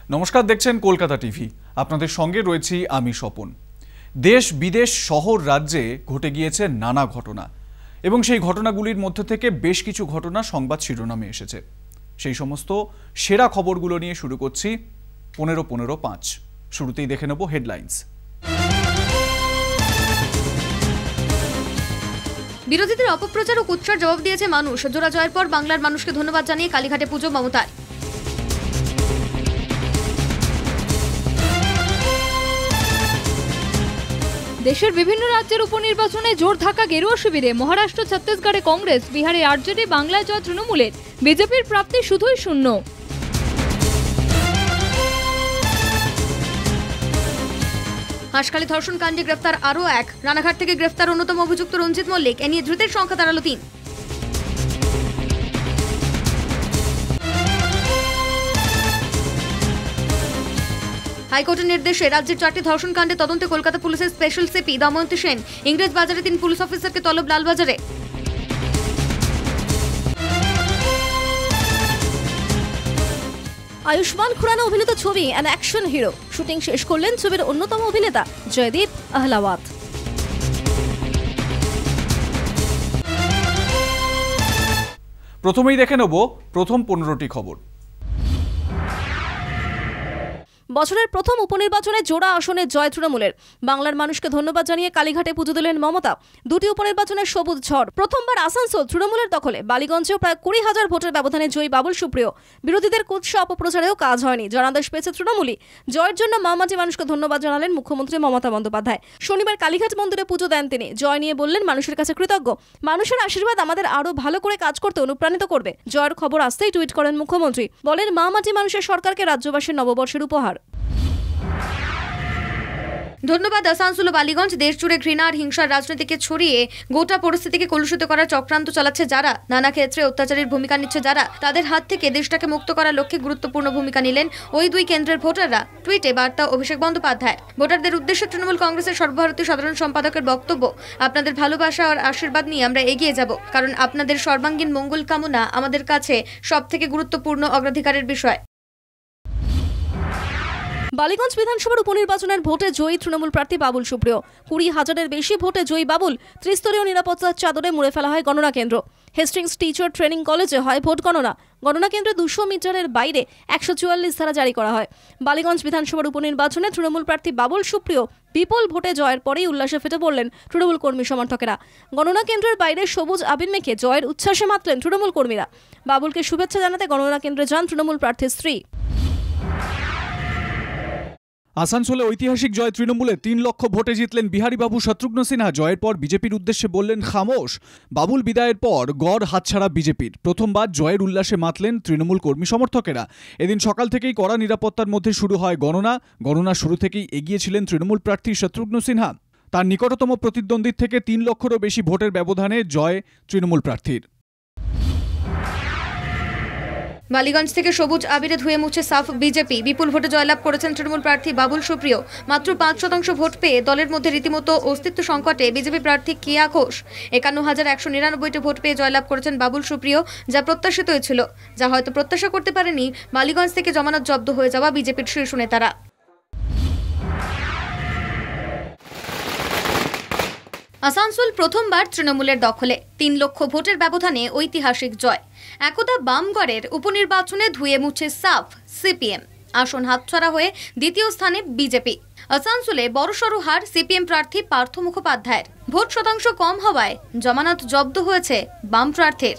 নমস্কার, দেখছেন কলকাতা টিভি। আপনাদের সঙ্গে রয়েছি আমি স্বপন। দেশ বিদেশ শহর রাজ্যে ঘটে গিয়েছে নানা ঘটনা এবং সেই ঘটনাগুলির মধ্যে থেকে বেশ কিছু ঘটনা সংবাদ শিরোনামে এসেছে। সেই সমস্ত সেরা খবরগুলো নিয়ে শুরু করছি 15-15-5। শুরুতেই দেখে নেব হেডলাইন্স। বিরোধীদের অপপ্রচার ও কুৎসার জবাব দিয়েছে মানুষ। জোড়া জয়ের পর বাংলার মানুষকে ধন্যবাদ জানিয়ে কালীঘাটে পুজো মমতার। দেশের বিভিন্ন রাজ্যের উপনির্বাচনে জোর থাকা গেরুয়া শিবিরে মহারাষ্ট্র, ছত্তিশগড়ে কংগ্রেস, বিহারে আরজেডি, বাংলায় জয় তৃণমূলের, বিজেপির প্রাপ্তি শুধুই শূন্য। হাঁসখালি ধর্ষণ কাণ্ডে গ্রেফতার আরও এক। রানাঘাট থেকে গ্রেফতার অন্যতম অভিযুক্ত রঞ্জিত মল্লিক। এ নিয়ে ধৃতের সংখ্যা দাঁড়ালো 3। হাইকোর্টের নির্দেশে রাজ্যের 4টি ধর্ষণ কাণ্ডে তদন্তে কলকাতা পুলিশের স্পেশাল সিপি দময়ন্তী সেন। ইংরেজ বাজারে 3 পুলিশ অফিসারকে তলব লালবাজারে। আয়ুষ্মান খুরানা অভিনীত ছবি অ্যান অ্যাকশন হিরো শুটিং শেষ করলেন ছবির অন্যতম অভিনেতা জয়দীপ আহলাওয়াত। প্রথমেই দেখে নেব প্রথম 15টি খবর। বছরের প্রথম উপনির্বাচনে জোড়া আসনে জয় তৃণমূলের। বাংলার মানুষকে ধন্যবাদ জানিয়ে কালীঘাটে পুজো দিলেন মমতা। 2টি উপনির্বাচনের সবুজ ঝড়। প্রথমবার আসানসোল তৃণমূলের দখলে। বালিগঞ্জেও প্রায় 20,000 ভোটের ব্যবধানে জয়ী বাবুল সুপ্রিয়। বিরোধীদের কুৎসা অপপ্রচারেও কাজ হয়নি। জনাদেশ পেয়েছে তৃণমূলই। জয়ের জন্য মামাটি মানুষকে ধন্যবাদ জানালেন মুখ্যমন্ত্রী মমতা বন্দ্যোপাধ্যায়। শনিবার কালীঘাট মন্দিরে পুজো দেন তিনি। জয় নিয়ে বললেন, মানুষের কাছে কৃতজ্ঞ। মানুষের আশীর্বাদ আমাদের আরো ভালো করে কাজ করতে অনুপ্রাণিত করবে। জয়ের খবর আসতেই টুইট করেন মুখ্যমন্ত্রী। বলেন, মামাটি মানুষের সরকারকে রাজ্যবাসীর নববর্ষের উপহার। ধন্যবাদ। আসানসোল ও বালিগঞ্জ। দেশ জুড়ে ঘৃণা আর হিংসার রাজনীতিকে ছড়িয়ে গোটা পরিস্থিতিকে কলুষিত করার চক্রান্ত চালাচ্ছে যারা, নানা ক্ষেত্রে অত্যাচারের ভূমিকা নিচ্ছে যারা, তাদের হাত থেকে দেশটাকে মুক্ত করার লক্ষ্যে গুরুত্বপূর্ণ ভূমিকা নিলেন ওই 2 কেন্দ্রের ভোটাররা। টুইটে বার্তা অভিষেক বন্দ্যোপাধ্যায়। ভোটারদের উদ্দেশ্যে তৃণমূল কংগ্রেসের সর্বভারতীয় সাধারণ সম্পাদকের বক্তব্য, আপনাদের ভালোবাসা আর আশীর্বাদ নিয়ে আমরা এগিয়ে যাব, কারণ আপনাদের সর্বাঙ্গীন মঙ্গল কামনা আমাদের কাছে সবথেকে গুরুত্বপূর্ণ অগ্রাধিকারের বিষয়। বালিগঞ্জ বিধানসভার উপনির্বাচনের ভোটে জয়ী তৃণমূল প্রার্থী বাবুল সুপ্রিয়। 20,000-এর বেশি ভোটে জয়ী বাবুল। ত্রিস্তরীয় নিরাপত্তার চাদরে মুড়ে ফেলা হয় গণনা কেন্দ্র। হেস্টিংস টিচার ট্রেনিং কলেজে হয় ভোট গণনা। গণনা কেন্দ্রে 200 মিটারের বাইরে 144 ধারা জারি করা হয়। বালিগঞ্জ বিধানসভার উপনির্বাচনে তৃণমূল প্রার্থী বাবুল সুপ্রিয় বিপুল ভোটে জয়ের পরেই উল্লাসে ফেটে পড়লেন তৃণমূল কর্মী সমর্থকেরা। গণনা কেন্দ্রের বাইরে সবুজ আবির মেখে জয়ের উচ্ছ্বাসে মাতলেন তৃণমূল কর্মীরা। বাবুলকে শুভেচ্ছা জানাতে গণনা কেন্দ্রে যান তৃণমূল প্রার্থীর স্ত্রী। আসানসোলে ঐতিহাসিক জয় তৃণমূলে। 3 লক্ষ ভোটে জিতলেন বিহারীবাবু শত্রুঘ্ন সিনহা। জয়ের পর বিজেপির উদ্দেশ্যে বললেন খামোশ। বাবুল বিদায়ের পর গড় হাতছাড়া বিজেপির। প্রথমবার জয়ের উল্লাসে মাতলেন তৃণমূল কর্মী সমর্থকেরা। এদিন সকাল থেকেই কড়া নিরাপত্তার মধ্যে শুরু হয় গণনা। গণনা শুরু থেকেই এগিয়েছিলেন তৃণমূল প্রার্থী শত্রুঘ্ন সিনহা। তার নিকটতম প্রতিদ্বন্দ্বীর থেকে 3 লক্ষেরও বেশি ভোটের ব্যবধানে জয় তৃণমূল প্রার্থীর। বালিগঞ্জ থেকে সবুজ আবিরে ধুয়ে মুছে সাফ বিজেপি। বিপুল ভোটে জয়লাভ করেছেন তৃণমূল প্রার্থী বাবুল সুপ্রিয়। মাত্র 5% ভোট পেয়ে দলের মধ্যে রীতিমতো অস্তিত্ব সংকটে বিজেপি প্রার্থী কিয়া ঘোষ। 51,199টি ভোট পেয়ে জয়লাভ করেছেন বাবুল সুপ্রিয়, যা প্রত্যাশিতই ছিল, যা হয়তো প্রত্যাশা করতে পারেনি বালিগঞ্জ থেকে জমানত জব্দ হয়ে যাওয়া বিজেপির শীর্ষ নেতারা। আসানসোল প্রথমবার তৃণমূলের দখলে। 3 লক্ষ ভোটের ব্যবধানে ঐতিহাসিক জয়। একদা বামগড়ের উপনির্বাচনে ধুয়ে মুছে সাফ সিপিএম। আসন হাতছাড়া হয়ে দ্বিতীয় স্থানে বিজেপি। আসানসোলে বড়সড় হার সিপিএম প্রার্থী পার্থ মুখোপাধ্যায়ের। ভোট শতাংশ কম হওয়ায় জমানত জব্দ হয়েছে বাম প্রার্থীর।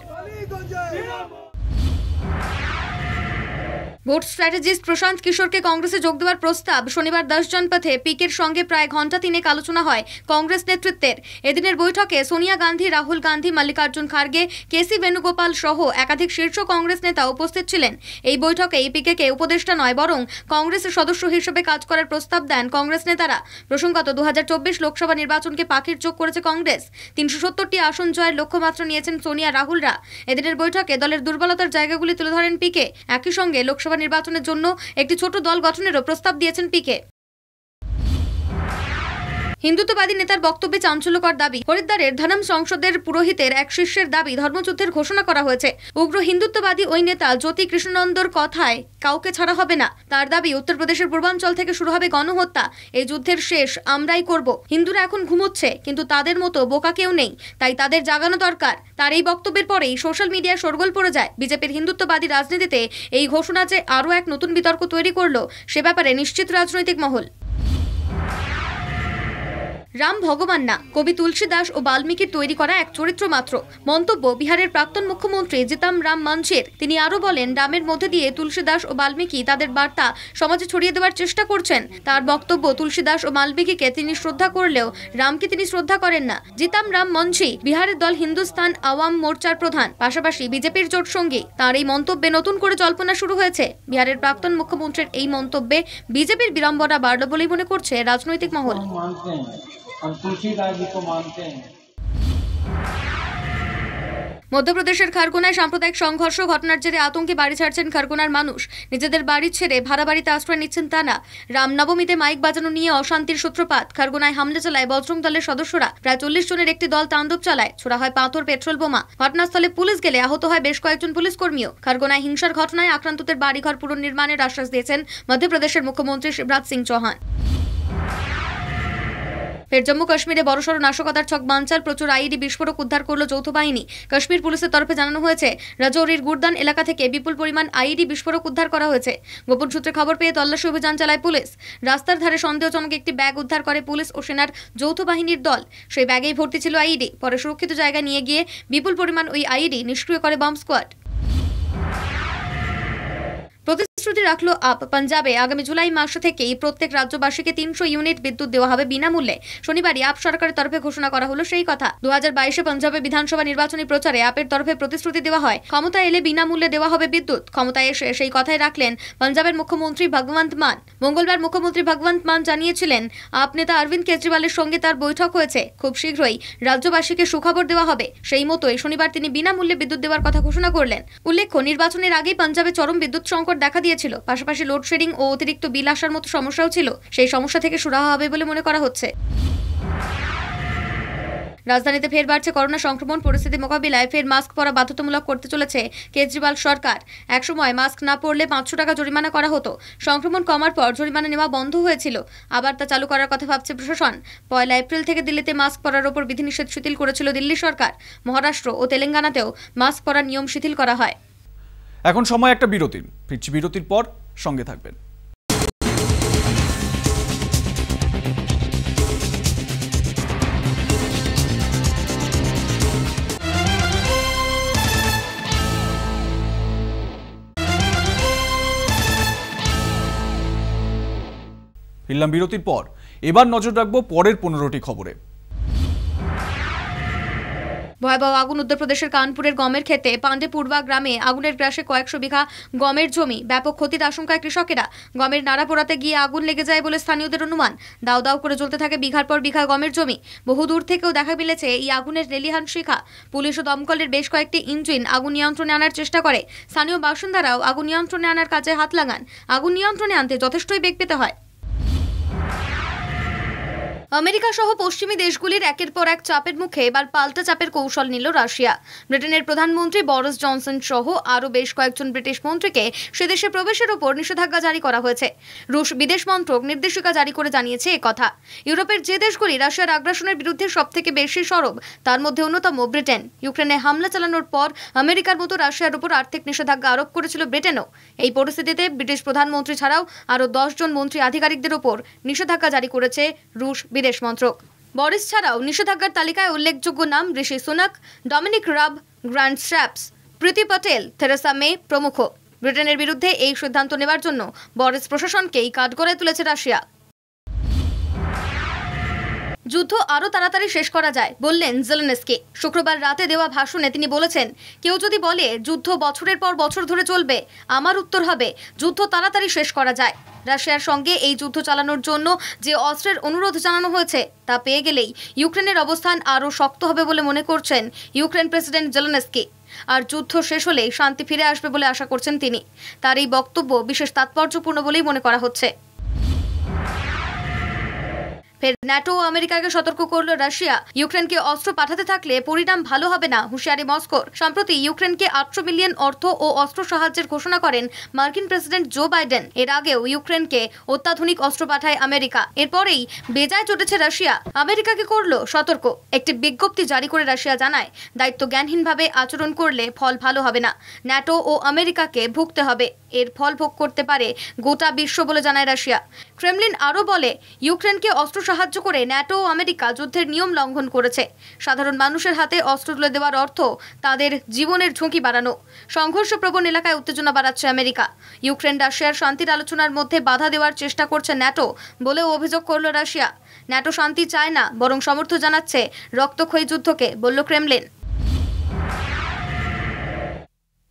ভোট স্ট্র্যাটেজিস্ট প্রশান্ত কিশোরকে কংগ্রেসে যোগ দেওয়ার প্রস্তাব। শনিবার 10 জনপথে পিকের সঙ্গে প্রায় ঘণ্টা 3 আলোচনা হয় কংগ্রেস নেতৃত্বের। এদিনের বৈঠকে সোনিয়া গান্ধী, রাহুল গান্ধী, মল্লিকার্জুন খার্গে, কেসি বেণুগোপাল সহ একাধিক শীর্ষ কংগ্রেস নেতা উপস্থিত ছিলেন। এই বৈঠকে পিকেকে উপদেষ্টা নয়, বরং কংগ্রেসের সদস্য হিসেবে কাজ করার প্রস্তাব দেন কংগ্রেস নেতারা। প্রসঙ্গত 2024 লোকসভা নির্বাচনকে পাখির চোখ করেছে কংগ্রেস। 370টি আসন জয়ের লক্ষ্যমাত্রা নিয়েছেন সোনিয়া, রাহুলরা। এদিনের বৈঠকে দলের দুর্বলতার জায়গাগুলি তুলে ধরেন পিকে। একই সঙ্গে লোকসভা নির্বাচনের জন্য একটি ছোট দল গঠনেরও প্রস্তাব দিয়েছেন পিকে। হিন্দুত্ববাদী নেতার বক্তব্যে চাঞ্চল্যকর দাবি। হরিদ্বারের ধনম সংসদের পুরোহিতের এক শিষ্যের দাবি ধর্মযুদ্ধের ঘোষণা করা হয়েছে। উগ্র হিন্দুত্ববাদী ওই নেতা জ্যোতি কৃষ্ণনন্দর কথায় কাউকে ছাড়া হবে না। তার দাবি উত্তরপ্রদেশের পূর্বাঞ্চল থেকে শুরু হবে গণহত্যা। এই যুদ্ধের শেষ আমরাই করব। হিন্দুরা এখন ঘুমোচ্ছে, কিন্তু তাদের মতো বোকা কেউ নেই, তাই তাদের জাগানো দরকার। তার এই বক্তব্যের পরেই সোশ্যাল মিডিয়ায় শোরগোল পড়ে যায়। বিজেপির হিন্দুত্ববাদী রাজনীতিতে এই ঘোষণা যে আরও এক নতুন বিতর্ক তৈরি করলো সে ব্যাপারে নিশ্চিত রাজনৈতিক মহল। রাম ভগবান না, কবি তুলসী দাস ও বাল্মীকির তৈরি করা এক চরিত্র মাত্র, মন্তব্য বিহারের প্রাক্তন মুখ্যমন্ত্রী জিতাম রাম মাঞ্ঝির। তিনি আরও বলেন, রামের মধ্যে দিয়ে তুলসী দাস ও বাল্মীকি তাদের বার্তা সমাজে ছড়িয়ে দেওয়ার চেষ্টা করছেন। তার বক্তব্য, তুলসী দাস ও বাল্মীকিকে তিনি শ্রদ্ধা করলেও রামকে তিনি শ্রদ্ধা করেন না। জিতাম রাম মাঞ্ঝি বিহারের দল হিন্দুস্তান আওয়াম মোর্চার প্রধান, পাশাপাশি বিজেপির জোট সঙ্গী। তার এই মন্তব্যে নতুন করে জল্পনা শুরু হয়েছে। বিহারের প্রাক্তন মুখ্যমন্ত্রীর এই মন্তব্যে বিজেপির বিড়ম্বনা বাড়ল বলেই মনে করছে রাজনৈতিক মহল। हम तुलसीदास जी को मानते हैं। মধ্যপ্রদেশের খারগোনায় সাম্প্রদায়িক সংঘর্ষ ঘটনার জেরে আতঙ্কে বাড়ি ছাড়ছেন খারগোনার মানুষ। নিজেদের বাড়ি ছেড়ে ভাড়া বাড়িতে আশ্রয় নিচ্ছেন তারা। রামনবমীতে মাইক বাজানো নিয়ে অশান্তির সূত্রপাত। খারগোনায় হামলা চালায় বজরং দলের সদস্যরা। প্রায় 40 জনের একটি দল তাণ্ডব চালায়। ছোড়া হয় পাথর, পেট্রোল বোমা। ঘটনাস্থলে পুলিশ গেলে আহত হয় বেশ কয়েকজন পুলিশ কর্মীও। খারগোনায় হিংসার ঘটনায় আক্রান্তদের বাড়িঘর পুনর্নির্মাণের আশ্বাস দিয়েছেন মধ্যপ্রদেশের মুখ্যমন্ত্রী শিবরাজ সিং চৌহান। ফের জম্মু কাশ্মীরে বড়সড় নাশকতার ছক বানচাল। প্রচুর আইডি বিস্ফোরক উদ্ধার করল যৌথ বাহিনী। কাশ্মীর পুলিশের তরফে জানানো হয়েছে, রাজৌরির গুরদান এলাকা থেকে বিপুল পরিমাণ আইডি বিস্ফোরক উদ্ধার করা হয়েছে। গোপন সূত্রে খবর পেয়ে তল্লাশি অভিযান চালায় পুলিশ। রাস্তার ধারে সন্দেহজনক একটি ব্যাগ উদ্ধার করে পুলিশ ও সেনার যৌথ বাহিনীর দল। সেই ব্যাগেই ভর্তি ছিল আইডি। পরে সুরক্ষিত জায়গায় নিয়ে গিয়ে বিপুল পরিমাণ ওই আইডি নিষ্ক্রিয় করে বম্ব স্কোয়াড। প্রতিশ্রুতি রাখলো আপ। পাঞ্জাবে আগামী জুলাই মাস থেকেই প্রত্যেক রাজ্যবাসীকে 300 ইউনিট বিদ্যুৎ দেওয়া হবে বিনামূল্যে। শনিবারই আপ সরকারের তরফে ঘোষণা করা হলো সেই কথা। 2022-এ পাঞ্জাবে বিধানসভা নির্বাচনী প্রচারে আপের তরফে প্রতিশ্রুতি দেওয়া হয়, ক্ষমতায় এলে বিনামূল্যে দেওয়া হবে বিদ্যুৎ। ক্ষমতায় এসে সেই কথাই রাখলেন পাঞ্জাবের মুখ্যমন্ত্রী ভগবন্ত মান। মঙ্গলবার মুখ্যমন্ত্রী ভগবন্ত মান জানিয়েছিলেন, আপ নেতা অরবিন্দ কেজরিওয়ালের সঙ্গে তার বৈঠক হয়েছে। খুব শীঘ্রই রাজ্যবাসীকে সুখবর দেওয়া হবে। সেই মতোই শনিবার তিনি বিনামূল্যে বিদ্যুৎ দেওয়ার কথা ঘোষণা করলেন। উল্লেখ্য, নির্বাচনের আগেই পাঞ্জাবে চরম বিদ্যুৎ সংকট দেখা দিয়েছিল। পাশাপাশি লোডশেডিং ও অতিরিক্ত বিল আসার মতো সমস্যাও ছিল। সেই সমস্যা থেকে সুরাহা হবে বলে মনে করা হচ্ছে। রাজধানীতে ফের বাড়ছে করোনা সংক্রমণ। পরিস্থিতি মোকাবিলায় ফের মাস্ক পরা বাধ্যতামূলক করতে চলেছে কেজরিওয়াল সরকার। একসময় মাস্ক না পরলে 500 টাকা জরিমানা করা হতো। সংক্রমণ কমার পর জরিমানা নেওয়া বন্ধ হয়েছিল। আবার তা চালু করার কথা ভাবছে প্রশাসন। 1 এপ্রিল থেকে দিল্লিতে মাস্ক পরার ওপর বিধিনিষেধ শিথিল করেছিল দিল্লি সরকার। মহারাষ্ট্র ও তেলেঙ্গানাতেও মাস্ক পরার নিয়ম শিথিল করা হয়। এখন সময় একটা বিরতির। ফিরছি বিরতির পর, সঙ্গে থাকবেন। ফিরলাম বিরতির পর। এবার নজর রাখবো পরের 15টি খবরে। ভয়াবহ আগুন উত্তরপ্রদেশের কানপুরের গমের ক্ষেতে পান্ডেপুরবা গ্রামে। আগুনের গ্রাসে কয়েকশো বিঘা গমের জমি। ব্যাপক ক্ষতির আশঙ্কায় কৃষকেরা। গমের নাড়া পোড়াতে গিয়ে আগুন লেগে যায় বলে স্থানীয়দের অনুমান। দাউ দাউ করে জ্বলতে থাকে বিঘার পর বিঘা গমের জমি। বহু দূর থেকেও দেখা মিলেছে এই আগুনের লেলিহান শিখা। পুলিশ ও দমকলের বেশ কয়েকটি ইঞ্জিন আগুন নিয়ন্ত্রণে আনার চেষ্টা করে। স্থানীয় বাসিন্দারাও আগুন নিয়ন্ত্রণে আনার কাজে হাত লাগান। আগুন নিয়ন্ত্রণে আনতে যথেষ্টই বেগ পেতে হয়। আমেরিকা সহ পশ্চিমী দেশগুলির একের পর এক চাপের মুখে এবার পাল্টা চাপের কৌশল নিল রাশিয়া। ব্রিটেনের প্রধানমন্ত্রী বরিস জনসন সহ আরও বেশ কয়েকজন ব্রিটিশ মন্ত্রীকে সে দেশে প্রবেশের ওপর নিষেধাজ্ঞা জারি করা হয়েছে। রুশ বিদেশ মন্ত্রক নির্দেশিকা জারি করে জানিয়েছে একথা। ইউরোপের যে দেশগুলি রাশিয়ার আগ্রাসনের বিরুদ্ধে সবথেকে বেশি সরব তার মধ্যে অন্যতম ব্রিটেন। ইউক্রেনে হামলা চালানোর পর আমেরিকার মতো রাশিয়ার উপর আর্থিক নিষেধাজ্ঞা আরোপ করেছিল ব্রিটেনও। এই পরিস্থিতিতে ব্রিটিশ প্রধানমন্ত্রী ছাড়াও আরও 10 জন মন্ত্রী আধিকারিকদের ওপর নিষেধাজ্ঞা জারি করেছে রুশ বিদেশ মন্ত্রক। বরিস ছাড়াও নিষেধাজ্ঞার তালিকায় উল্লেখযোগ্য নাম ঋষি সুনাক, ডমিনিক রাব, গ্র্যান্ড স্ট্র্যাপস, প্রীতি পটেল, থেরেসা মে প্রমুখ। ব্রিটেনের বিরুদ্ধে এই সিদ্ধান্ত নেওয়ার জন্য বরিস প্রশাসনকেই কাঠগড়ায় তুলেছে রাশিয়া। যুদ্ধ আরও তাড়াতাড়ি শেষ করা যায় বললেন জেলেনস্কি। শুক্রবার রাতে দেওয়া ভাষণে তিনি বলেছেন, কেউ যদি বলে যুদ্ধ বছরের পর বছর ধরে চলবে, আমার উত্তর হবে যুদ্ধ তাড়াতাড়ি শেষ করা যায়। রাশিয়ার সঙ্গে এই যুদ্ধ চালানোর জন্য যে অস্ত্রের অনুরোধ জানানো হয়েছে তা পেয়ে গেলেই ইউক্রেনের অবস্থান আরও শক্ত হবে বলে মনে করছেন ইউক্রেন প্রেসিডেন্ট জেলেনস্কি। আর যুদ্ধ শেষ হলেই শান্তি ফিরে আসবে বলে আশা করছেন তিনি। তার এই বক্তব্য বিশেষ তাৎপর্যপূর্ণ বলেই মনে করা হচ্ছে। ফের ন্যাটো ও আমেরিকাকে সতর্ক করলো রাশিয়া। ইউক্রেনকে অস্ত্র পাঠাতে থাকলে পরিণাম ভালো হবে না, হুঁশিয়ারি মস্কোর। সম্প্রতি ইউক্রেনকে 800 মিলিয়ন অর্থ ও অস্ত্র সাহায্যের ঘোষণা করেন মার্কিন প্রেসিডেন্ট জো বাইডেন। এর আগেও ইউক্রেনকে অত্যাধুনিক অস্ত্র পাঠায় আমেরিকা। এরপরেই বেজায় চটেছে রাশিয়া, আমেরিকাকে করলো সতর্ক। একটি বিজ্ঞপ্তি জারি করে রাশিয়া জানায়, দায়িত্ব জ্ঞানহীনভাবে আচরণ করলে ফল ভালো হবে না, ন্যাটো ও আমেরিকাকে ভুগতে হবে। এর ফল ভোগ করতে পারে গোটা বিশ্ব বলে জানায় রাশিয়া। ক্রেমলিন আরও বলে, ইউক্রেনকে অস্ত্র সাহায্য করে ন্যাটো ও আমেরিকা যুদ্ধের নিয়ম লঙ্ঘন করেছে। সাধারণ মানুষের হাতে অস্ত্র তুলে দেওয়ার অর্থ তাদের জীবনের ঝুঁকি বাড়ানো। সংঘর্ষপ্রবণ এলাকায় উত্তেজনা বাড়াচ্ছে আমেরিকা। ইউক্রেন রাশিয়ার শান্তির আলোচনার মধ্যে বাধা দেওয়ার চেষ্টা করছে ন্যাটো বলেও অভিযোগ করল রাশিয়া। ন্যাটো শান্তি চায় না, বরং সমর্থন জানাচ্ছে রক্তক্ষয়ী যুদ্ধকে, বলল ক্রেমলিন।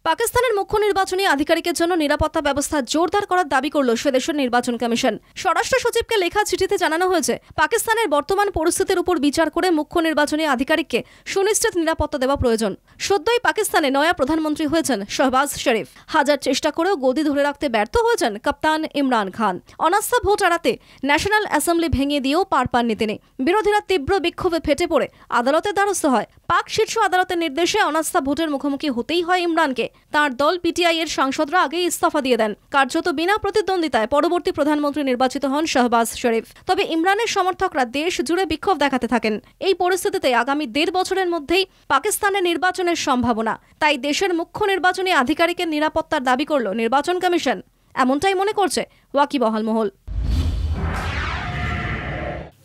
পাকিস্তানের মুখ্য নির্বাচনী আধিকারিকের জন্য নিরাপত্তা ব্যবস্থা জোরদার করার দাবি করল সে দেশের নির্বাচন কমিশন। স্বরাষ্ট্র সচিবকে লেখা চিঠিতে জানানো হয়েছে, পাকিস্তানের বর্তমান পরিস্থিতির উপর বিচার করে মুখ্য নির্বাচনী আধিকারিককে সুনিশ্চিত নিরাপত্তা দেওয়া প্রয়োজন। সদ্যই পাকিস্তানে নয়া প্রধানমন্ত্রী হয়েছেন শাহবাজ শরীফ। হাজার চেষ্টা করেও গদি ধরে রাখতে ব্যর্থ হয়েছেন কাপ্তান ইমরান খান। অনাস্থা ভোট এড়াতে ন্যাশনাল অ্যাসেম্বলি ভেঙে দিয়েও পার পাননি তিনি। বিরোধীরা তীব্র বিক্ষোভে ফেটে পড়ে আদালতের দ্বারস্থ হয়। পাক শীর্ষ আদালতের নির্দেশে অনাস্থা ভোটের মুখোমুখি হতেই হয় ইমরানকে। তার দল পিটিআই এর সাংসদরা আগেই ইস্তফা দিয়ে দেন। কার্যত বিনা প্রতিদ্বন্দ্বিতায় পরবর্তী প্রধানমন্ত্রী নির্বাচিত হন শাহবাজ শরীফ। তবে ইমরানের সমর্থকরা দেশ জুড়ে বিক্ষোভ দেখাতে থাকেন। এই পরিস্থিতিতে আগামী 1.5 বছরের মধ্যেই পাকিস্তানের নির্বাচনের সম্ভাবনা। তাই দেশের মুখ্য নির্বাচনী আধিকারিকের নিরাপত্তার দাবি করল নির্বাচন কমিশন। এমনটাই মনে করছে ওয়াকিবহাল মহল।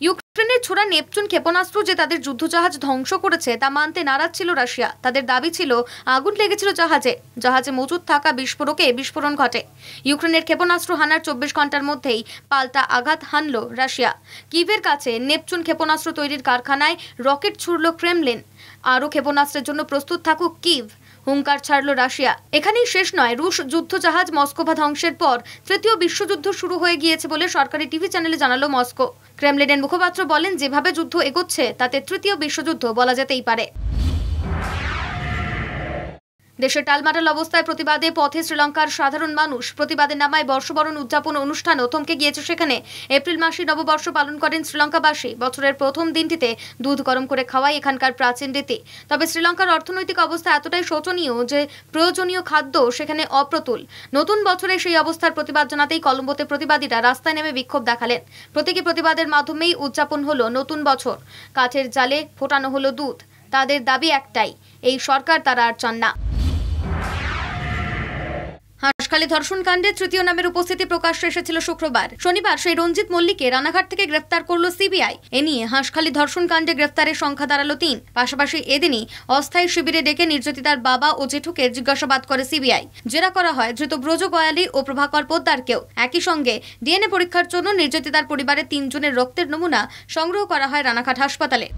ইউক্রেনের ছোড়া নেপচুন ক্ষেপণাস্ত্র যে তাদের যুদ্ধজাহাজ ধ্বংস করেছে তা মানতে নারাজ ছিল রাশিয়া। তাদের দাবি ছিল আগুন লেগেছিল জাহাজে মজুদ থাকা বিস্ফোরকে বিস্ফোরণ ঘটে। ইউক্রেনের ক্ষেপণাস্ত্র হানার 24 ঘন্টার মধ্যেই পাল্টা আঘাত হানল রাশিয়া। কিভের কাছে নেপচুন ক্ষেপণাস্ত্র তৈরির কারখানায় রকেট ছুড়ল ক্রেমলিন। আরও ক্ষেপণাস্ত্রের জন্য প্রস্তুত থাকুক কিভ, হুঙ্কার ছাড়ল রাশিয়া। এখানেই শেষ নয়, রুশ যুদ্ধজাহাজ মস্কোভা ধ্বংসের পর তৃতীয় বিশ্বযুদ্ধ শুরু হয়ে গিয়েছে বলে সরকারি টিভি চ্যানেলে জানালো মস্কো। ক্রেমলিনের মুখপাত্র বলেন, যেভাবে যুদ্ধ এগোচ্ছে তাতে তৃতীয় বিশ্বযুদ্ধ বলা যেতেই পারে। দেশের টালমাটাল অবস্থায় প্রতিবাদে পথে শ্রীলঙ্কার সাধারণ মানুষ। প্রতিবাদের নামায় বর্ষবরণ উদযাপন অনুষ্ঠানও থমকে গিয়েছে সেখানে। এপ্রিল মাসে নববর্ষ পালন করেন শ্রীলঙ্কাবাসী। বছরের প্রথম দিনটিতে দুধ গরম করে খাওয়াই এখানকার প্রাচীন রীতি। তবে শ্রীলঙ্কার অর্থনৈতিক অবস্থা এতটাই শোচনীয় যে প্রয়োজনীয় খাদ্য সেখানে অপ্রতুল। নতুন বছরে সেই অবস্থার প্রতিবাদ জানাতেই কলম্বোতে প্রতিবাদীরা রাস্তায় নেমে বিক্ষোভ দেখালেন। প্রতীকী প্রতিবাদের মাধ্যমেই উদযাপন হলো নতুন বছর। কাঠের জালে ফোটানো হলো দুধ। তাদের দাবি একটাই, এই সরকার তারা আর চান না। হাঁসখালি ধর্ষণ কাণ্ডে তৃতীয় নামের উপস্থিতি প্রকাশ্যে এসেছিল শুক্রবার। শনিবার সেই রঞ্জিত মল্লিককে রানাঘাট থেকে গ্রেফতার করল সিবিআই। এ নিয়ে হাঁসখালি ধর্ষণ কাণ্ডে গ্রেফতারের সংখ্যা দাঁড়ালো 3। পাশাপাশি এদিনই অস্থায়ী শিবিরে ডেকে নির্যাতিতার বাবা ও জেঠুকে জিজ্ঞাসাবাদ করে সিবিআই। জেরা করা হয় ধৃত ব্রজ গয়ালি ও প্রভাকর পোদ্দারকেও। একই সঙ্গে ডিএনএ পরীক্ষার জন্য নির্যাতিতার পরিবারের 3 জনের রক্তের নমুনা সংগ্রহ করা হয় রানাঘাট হাসপাতালে।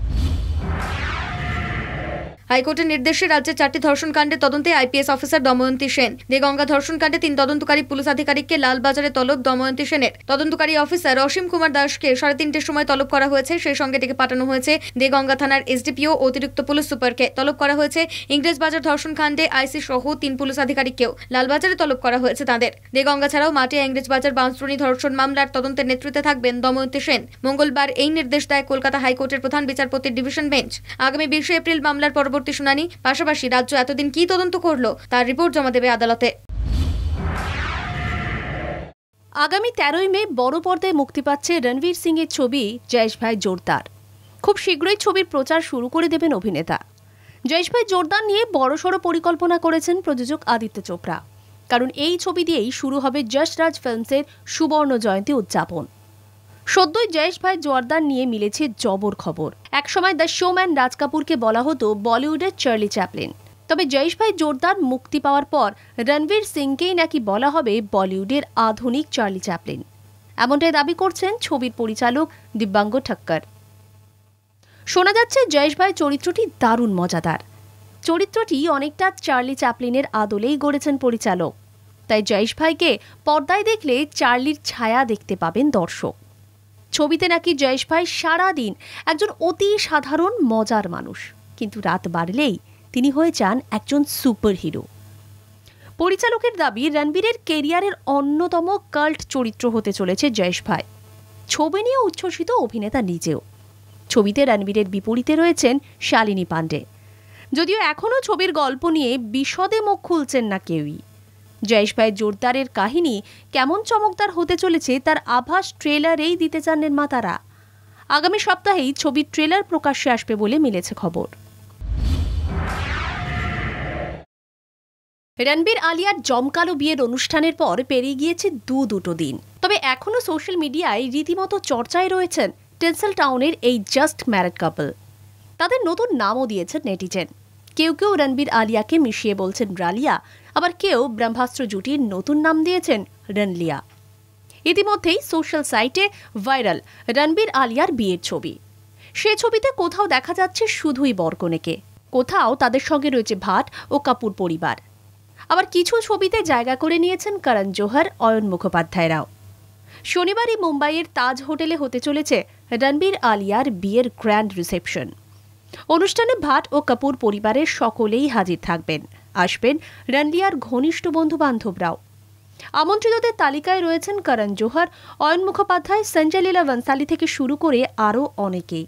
হাইকোর্টের নির্দেশে রাজ্যের 4টি ধর্ষণ কাণ্ডের তদন্তে আইপিএস অফিসার দময়ন্তী সেন। দেগঙ্গা ধর্ষণ কাণ্ডে 3 তদন্তকারী পুলিশ আধিকারিককে লালবাজারে তলব দময়ন্তী সেনের। তদন্তকারী অফিসার অসীম কুমার দাসকে 3:30টার সময় তলব করা হয়েছে। সেই সঙ্গে ডেকে পাঠানো হয়েছে দেগঙ্গা থানার এসডিপিও অতিরিক্ত পুলিশ সুপারকে। তলব করা হয়েছে ইংরেজবাজার ধর্ষণ কাণ্ডে আইসি সহ 3 পুলিশ আধিকারিককেও। লালবাজারে তলব করা হয়েছে তাদের। দেগঙ্গা ছাড়াও মাটিয়া ইংরেজবাজার বাঁশদ্রোণী ধর্ষণ মামলার তদন্তের নেতৃত্বে থাকবেন দময়ন্তী সেন। মঙ্গলবার এই নির্দেশ দেয় কলকাতা হাইকোর্টের প্রধান বিচারপতির ডিভিশন বেঞ্চ। আগামী 20 এপ্রিল মামলার পরবর্তী শুনানি। পাশাপাশি রাজ্য এতদিন কি তদন্ত করলো তার রিপোর্ট জমা দেবে আদালতে। আগামী 13ই মে বড় পর্দায় মুক্তি পাচ্ছে রণবীর সিং এর ছবি জয়েশ ভাই জোরদার। খুব শীঘ্রই ছবির প্রচার শুরু করে দেবেন অভিনেতা। জয়েশ ভাই জোরদার নিয়ে বড়সড় পরিকল্পনা করেছেন প্রযোজক আদিত্য চোপড়া। কারণ এই ছবি দিয়েই শুরু হবে যশ রাজ ফিল্মসের সুবর্ণ জয়ন্তী উদযাপন। সদ্যই জয়েশ ভাই জোরদার নিয়ে মিলেছে জবর খবর। একসময় দ্য শোম্যান রাজ কাপুরকে বলা হতো বলিউডের চার্লি চ্যাপলিন। তবে জয়েশ ভাই জোরদার মুক্তি পাওয়ার পর রণবীর সিংকেই নাকি বলা হবে বলিউডের আধুনিক চার্লি চ্যাপলিন। এমনটাই দাবি করছেন ছবির পরিচালক দিব্যাঙ্গ ঠক্কর। শোনা যাচ্ছে জয়েশ ভাই চরিত্রটি দারুণ মজাদার। চরিত্রটি অনেকটা চার্লি চ্যাপলিনের আদলেই গড়েছেন পরিচালক। তাই জয়েশ ভাইকে পর্দায় দেখলে চার্লির ছায়া দেখতে পাবেন দর্শক। ছবিতে নাকি জয়েশ ভাই সারাদিন একজন অতি সাধারণ মজার মানুষ, কিন্তু রাত বাড়লেই তিনি হয়ে যান একজন সুপার হিরো। পরিচালকের দাবি রণবীরের কেরিয়ারের অন্যতম কাল্ট চরিত্র হতে চলেছে জয়েশ ভাই। ছবি নিয়ে উচ্ছ্বসিত অভিনেতা নিজেও। ছবিতে রণবীরের বিপরীতে রয়েছেন শালিনী পাণ্ডে। যদিও এখনও ছবির গল্প নিয়ে বিশদে মুখ খুলছেন না কেউই। জয়েশ ভাই জোরদারের কাহিনী কেমন চমকদার হতে চলেছে তার আভাস ট্রেলারেই দিতে চান নির্মাতারা। আগামী সপ্তাহেই ছবির ট্রেলার প্রকাশ্যে আসবে বলে মিলেছে খবর। রণবীর আলিয়ার জমকালো বিয়ের অনুষ্ঠানের পর পেরিয়ে গিয়েছে দুটো দিন, তবে এখনও সোশ্যাল মিডিয়ায় রীতিমতো চর্চায় রয়েছেন টিনসেলটাউনের এই জাস্ট ম্যারিড কাপল। তাদের নতুন নামও দিয়েছেন নেটিজেন। কেউ কেউ রণবীর আলিয়াকে মিশিয়ে বলছেন রালিয়া, আবার কেউ ব্রহ্মাস্ত্র জুটির নতুন নাম দিয়েছেন রণলিয়া। ইতিমধ্যেই সোশ্যাল সাইটে ভাইরাল রণবীর আলিয়ার বিয়ের ছবি। সে ছবিতে কোথাও দেখা যাচ্ছে শুধুই বরকনেকে, কোথাও তাদের সঙ্গে রয়েছে ভাট ও কাপুর পরিবার। আবার কিছু ছবিতে জায়গা করে নিয়েছেন করণ জোহর, অয়ন মুখোপাধ্যায়রাও। শনিবারই মুম্বাইয়ের তাজ হোটেলে হতে চলেছে রণবীর আলিয়ার বিয়ের গ্র্যান্ড রিসেপশন। অনুষ্ঠানে ভাট ও কাপুর পরিবারের সকলেই হাজির থাকবেন। আসবেন রণলিয়ার ঘনিষ্ঠ বন্ধু বান্ধবরাও। আমন্ত্রিতদের তালিকায় রয়েছেন করণ জোহর, অয়ন মুখোপাধ্যায়, সঞ্জয় লীলা বনসালি থেকে শুরু করে আরও অনেকেই।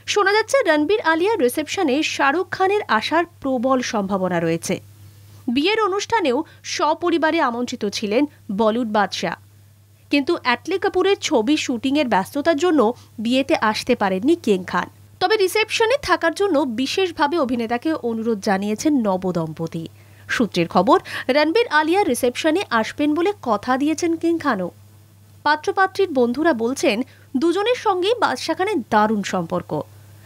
শোনা যাচ্ছে রণবীর আলিয়ার রিসেপশনে শাহরুখ খানের আসার প্রবল সম্ভাবনা রয়েছে। বিয়ের অনুষ্ঠানেও সপরিবারে আমন্ত্রিত ছিলেন বলিউড বাদশা, কিন্তু অ্যাটলি কাপুরের ছবি শুটিংয়ের ব্যস্ততার জন্য বিয়েতে আসতে পারেননি কিং খান। তবে রিসেপশনে থাকার জন্য বিশেষভাবে অভিনেতাকে অনুরোধ জানিয়েছেন নবদম্পতি। সূত্রের খবর, রণবীর আলিয়ার রিসেপশনে আসবেন বলে কথা দিয়েছেন কিং খানও। পাত্রপাত্রীর বন্ধুরা বলছেন দুজনের সঙ্গেই বাদশা খানের দারুণ সম্পর্ক,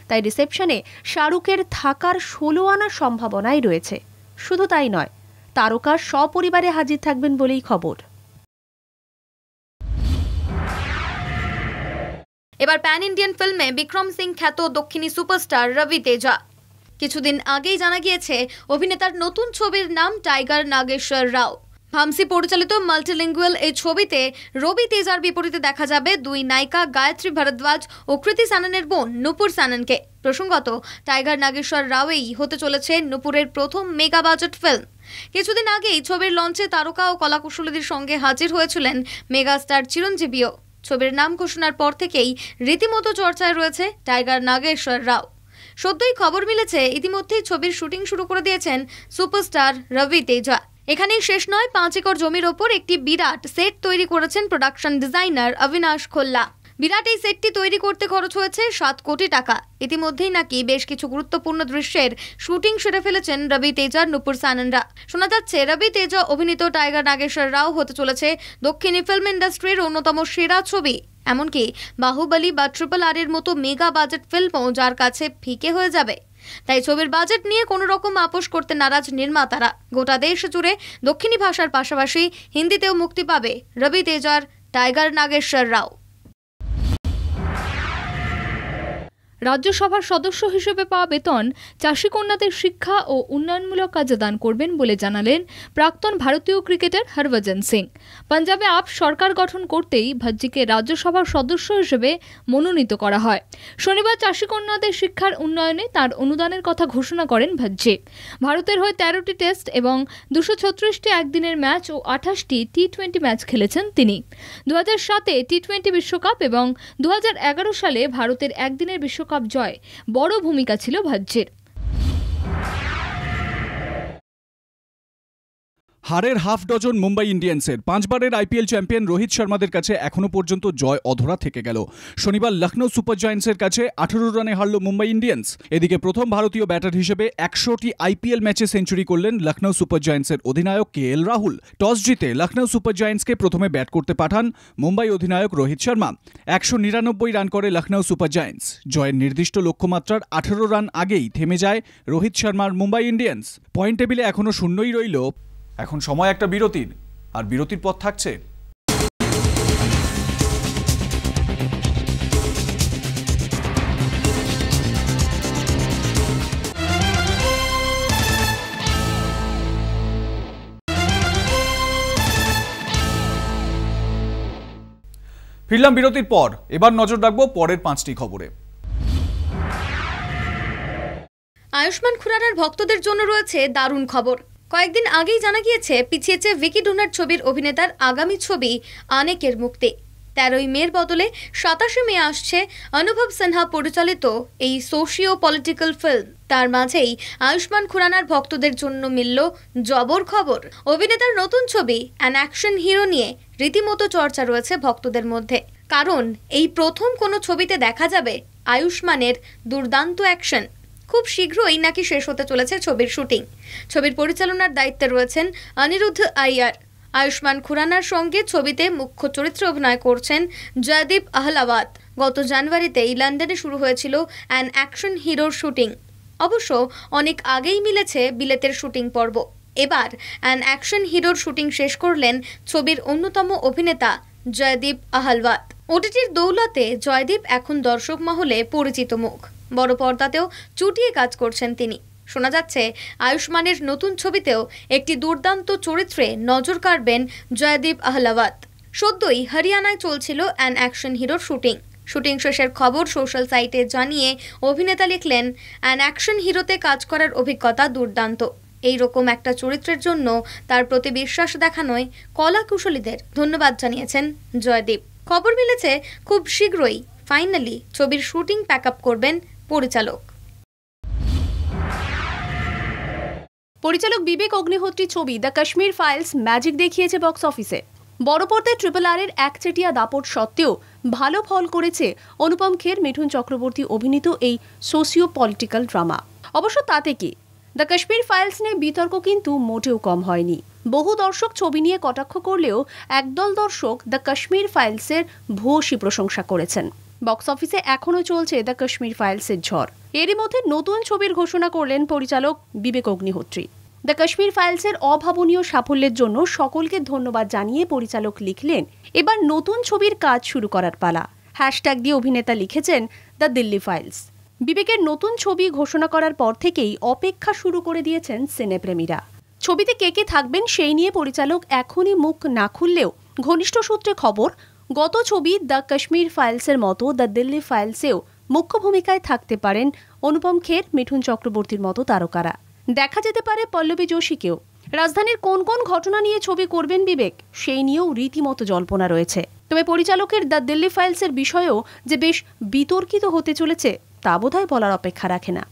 তাই রিসেপশনে শাহরুখের থাকার 16 আনার সম্ভাবনাই রয়েছে। শুধু তাই নয়, তারকা সপরিবারে হাজির থাকবেন বলেই খবর। এবার প্যান ইন্ডিয়ান ফিল্মে বিক্রম সিং খ্যাত দক্ষিণী সুপারস্টার রবি তেজা। কিছুদিন আগেই জানা গিয়েছে অভিনেতার নতুন ছবির নাম টাইগার নাগেশ্বর রাও। ভামসি পরিচালিত মাল্টিলিঙ্গুয়াল এই ছবিতে রবি তেজার বিপরীতে দেখা যাবে দুই নায়িকা গায়ত্রী ভরদ্বাজ ও কৃতি সাননের বোন নূপুর সাননকে। প্রসঙ্গত, টাইগার নাগেশ্বর রাওই হতে চলেছে নূপুরের প্রথম মেগা বাজেট ফিল্ম। কিছুদিন আগেই ছবির লঞ্চে তারকা ও কলাকুশলীদের সঙ্গে হাজির হয়েছিলেন মেগাস্টার চিরঞ্জীবীও। ছবির নাম ঘোষণার পর থেকেই রীতিমতো চর্চায় রয়েছে টাইগার নাগেশ্বর রাও। সদ্যই খবর মিলেছে ইতিমধ্যেই ছবির শুটিং শুরু করে দিয়েছেন সুপারস্টার রবি তেজা। এখানেই শেষ নয়, 5 একর জমির ওপর একটি বিরাট সেট তৈরি করেছেন প্রোডাকশন ডিজাইনার অবিনাশ খোল্লা। বিরাট এই সেটটি তৈরি করতে খরচ হয়েছে 7 কোটি টাকা। ইতিমধ্যেই নাকি বেশ কিছু গুরুত্বপূর্ণ দৃশ্যের শুটিং সেরে ফেলেছেন রবি তেজার নূপুর সাননরা। শোনা যাচ্ছে রবি তেজা অভিনীত টাইগার নাগেশ্বর রাও হতে চলেছে দক্ষিণী ফিল্ম ইন্ডাস্ট্রির অন্যতম সেরা ছবি। এমনকি বাহুবলী বা RRR এর মতো মেগা বাজেট ফিল্মও যার কাছে ফিকে হয়ে যাবে। তাই ছবির বাজেট নিয়ে কোনো রকম আপোষ করতে নারাজ নির্মাতারা। গোটা দেশ জুড়ে দক্ষিণী ভাষার পাশাপাশি হিন্দিতেও মুক্তি পাবে রবি তেজার টাইগার নাগেশ্বর রাও। রাজ্যসভার সদস্য হিসেবে পাওয়া বেতন চাষি কন্যাদের শিক্ষা ও উন্নয়নমূলক কাজে দান করবেন বলে জানালেন প্রাক্তন ভারতীয় ক্রিকেটার হরভজন সিং। পাঞ্জাবে আপ সরকার গঠন করতেই ভাজ্জিকে রাজ্যসভার সদস্য হিসেবে মনোনীত করা হয়। শনিবার চাষি কন্যাদের শিক্ষার উন্নয়নে তার অনুদানের কথা ঘোষণা করেন ভাজ্জি। ভারতের হয়ে 13টি টেস্ট এবং 236টি একদিনের ম্যাচ ও 28টি টি20 ম্যাচ খেলেছেন তিনি। 2007-এ টি20 বিশ্বকাপ এবং 2011 সালে ভারতের একদিনের বিশ্বকাপ জয় বড় ভূমিকা ছিল ভাজ্যের। হারের হাফ ডজন মুম্বাই ইন্ডিয়ান্সের। 5 বারের আইপিএল চ্যাম্পিয়ন রোহিত শর্মাদের কাছে এখনও পর্যন্ত জয় অধরা থেকে গেল। শনিবার লখনৌ সুপার জায়ান্টসের কাছে 18 রানে হারল মুম্বাই ইন্ডিয়ান্স। এদিকে প্রথম ভারতীয় ব্যাটার হিসেবে 100টি আইপিএল ম্যাচে সেঞ্চুরি করলেন লখনৌ সুপার জায়ান্টসের অধিনায়ক KL রাহুল। টস জিতে লখনৌ সুপার জায়ান্টসকে প্রথমে ব্যাট করতে পাঠান মুম্বাই অধিনায়ক রোহিত শর্মা। 199 রান করে লখনৌ সুপার জায়ান্টস। জয়ের নির্দিষ্ট লক্ষ্যমাত্রার 18 রান আগেই থেমে যায় রোহিত শর্মার মুম্বাই ইন্ডিয়ান্স। পয়েন্ট টেবিলে এখনও শূন্যই রইল। এখন সময় একটা বিরতির, আর বিরতির পর থাকছে ফিরলাম বিরতির পর। এবার নজর রাখবো পরের 5টি খবরে। আয়ুষ্মান খুরানার ভক্তদের জন্য রয়েছে দারুণ খবর। কয়েকদিন আগেই জানা গিয়েছে পিছিয়েছে ভিকি ডোনার ছবির অভিনেতার আগামী ছবি আনেকের মুক্তি। 13ই মের বদলে 27শে মে আসছে অনুভব সিনহা পরিচালিত এই সোশিও পলিটিক্যাল ফিল্ম। তার মাঝেই আয়ুষ্মান খুরানার ভক্তদের জন্য মিলল জবর খবর। অভিনেতার নতুন ছবি অ্যান অ্যাকশন হিরো নিয়ে রীতিমতো চর্চা রয়েছে ভক্তদের মধ্যে, কারণ এই প্রথম কোনো ছবিতে দেখা যাবে আয়ুষ্মানের দুর্দান্ত অ্যাকশন। খুব শীঘ্রই নাকি শেষ হতে চলেছে ছবির শুটিং। ছবির পরিচালনার দায়িত্বে রয়েছেন অনিরুদ্ধ আইয়ার। আয়ুষ্মান খুরানার সঙ্গে ছবিতে মুখ্য চরিত্রে অভিনয় করছেন জয়দীপ আহলাওয়াত। গত জানুয়ারিতেই লন্ডনে শুরু হয়েছিল অ্যান অ্যাকশন হিরোর শুটিং। অবশ্য অনেক আগেই মিলেছে বিলেতের শুটিং পর্ব। এবার অ্যান অ্যাকশন হিরোর শুটিং শেষ করলেন ছবির অন্যতম অভিনেতা জয়দীপ আহলাওয়াত। ওটিটির দৌলতে জয়দীপ এখন দর্শক মহলে পরিচিত মুখ। বড় পর্দাতেও চুটিয়ে কাজ করছেন তিনি। শোনা যাচ্ছে আয়ুষ্মানের নতুন ছবিতেও একটি দুর্দান্ত চরিত্রে নজর কাড়বেন জয়দীপ আহলাওয়াত। সদ্যই হরিয়ানায় চলছিল অ্যান অ্যাকশন হিরোর শুটিং শেষের খবর সোশ্যাল সাইটে জানিয়ে অভিনেতা লিখলেন, অ্যান অ্যাকশন হিরোতে কাজ করার অভিজ্ঞতা দুর্দান্ত। এই রকম একটা চরিত্রের জন্য তার প্রতি বিশ্বাস দেখানোয় কলা কুশলীদের ধন্যবাদ জানিয়েছেন জয়দীপ। খবর মিলেছে খুব শীঘ্রই ফাইনালি ছবির শুটিং প্যাক আপ করবেন পরিচালক। পরিচালক বিবেক অগ্নিহোত্রী ছবি দ্য কাশ্মীর ফাইলস ম্যাজিক দেখিয়েছে বক্স অফিসে। বড় পর্দায় RRR এর একচেটিয়া দাপট সত্ত্বেও ভালো ফল করেছে অনুপম খের, মিঠুন চক্রবর্তী অভিনীত এই সোশিও পলিটিক্যাল ড্রামা। অবশ্য তাতে কি, দ্য কাশ্মীর ফাইলস নিয়ে বিতর্ক কিন্তু মোটেও কম হয়নি। বহু দর্শক ছবি নিয়ে কটাক্ষ করলেও একদল দর্শক দ্য কাশ্মীর ফাইলসের ভূয়সী প্রশংসা করেছেন। বক্স অফিসে এখনও চলছে দ্য কাশ্মীর ফাইলসের ঝড়। এরই মধ্যে নতুন ছবির ঘোষণা করলেন পরিচালক বিবেক অগ্নিহোত্রী। দ্য কাশ্মীর ফাইলসের অভাবনীয় সাফল্যের জন্য সকলকে ধন্যবাদ জানিয়ে পরিচালক লিখলেন, এবার নতুন ছবির কাজ শুরু করার পালা। হ্যাশট্যাগ দিয়ে অভিনেতা লিখেছেন দ্য দিল্লি ফাইলস। বিবেকের নতুন ছবি ঘোষণা করার পর থেকেই অপেক্ষা শুরু করে দিয়েছেন সিনেপ্রেমীরা। ছবিতে কে কে থাকবেন সেই নিয়ে পরিচালক এখনই মুখ না খুললেও ঘনিষ্ঠ সূত্রে খবর, গত ছবি দ্য কাশ্মীর ফাইলসের মতো দ্য দিল্লি ফাইলসেও মুখ্য ভূমিকায় থাকতে পারেন অনুপম খের, মিঠুন চক্রবর্তীর মতো তারকারা। দেখা যেতে পারে পল্লবী যোশীকেও। রাজধানীর কোন কোন ঘটনা নিয়ে ছবি করবেন বিবেক, সেই নিয়েও রীতিমতো জল্পনা রয়েছে। তবে পরিচালকের দ্য দিল্লি ফাইলসের বিষয়েও যে বেশ বিতর্কিত হতে চলেছে তা বোধহয় বলার অপেক্ষা রাখে না।